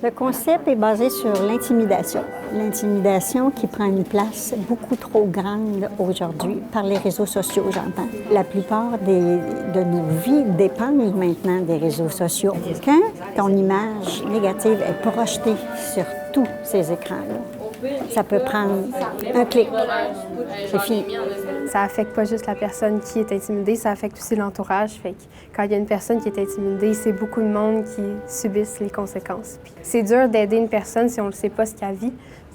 Le concept est basé sur l'intimidation. L'intimidation qui prend une place beaucoup trop grande aujourd'hui par les réseaux sociaux, j'entends. La plupart de nos vies dépendent maintenant des réseaux sociaux. Quand ton image négative est projetée sur tous ces écrans-là, ça peut prendre un clic. C'est fini. Ça affecte pas juste la personne qui est intimidée, ça affecte aussi l'entourage. Fait que quand il y a une personne qui est intimidée, c'est beaucoup de monde qui subissent les conséquences. Puis c'est dur d'aider une personne si on ne sait pas ce qu'elle vit.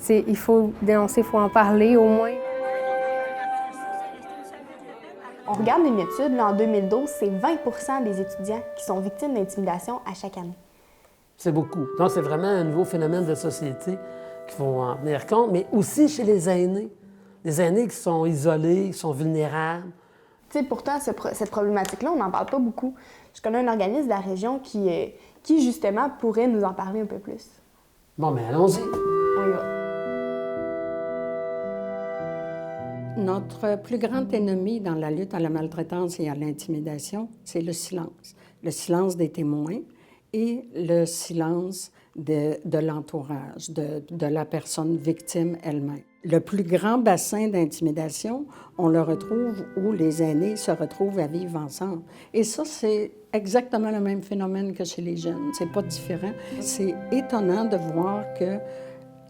Il faut dénoncer, il faut en parler au moins. On regarde une étude, là, en 2012, c'est 20 des étudiants qui sont victimes d'intimidation à chaque année. C'est beaucoup. Donc, c'est vraiment un nouveau phénomène de société qu'il faut en tenir compte, mais aussi chez les aînés. Les aînés qui sont isolés, qui sont vulnérables. Tu sais, pourtant, cette problématique-là, on n'en parle pas beaucoup. Je connais un organisme de la région qui justement, pourrait nous en parler un peu plus. Bon, mais allons-y. On y va. Notre plus grand ennemi dans la lutte à la maltraitance et à l'intimidation, c'est le silence. Le silence des témoins et le silence de l'entourage, de la personne victime elle-même. Le plus grand bassin d'intimidation, on le retrouve où les aînés se retrouvent à vivre ensemble. Et ça, c'est exactement le même phénomène que chez les jeunes. C'est pas différent. C'est étonnant de voir que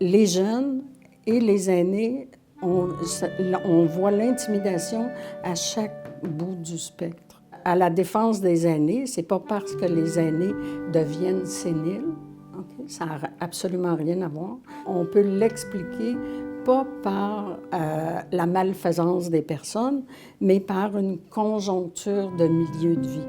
les jeunes et les aînés, on voit l'intimidation à chaque bout du spectre. À la défense des aînés, c'est pas parce que les aînés deviennent séniles. Okay? Ça n'a absolument rien à voir. On peut l'expliquer pas par la malfaisance des personnes, mais par une conjoncture de milieu de vie.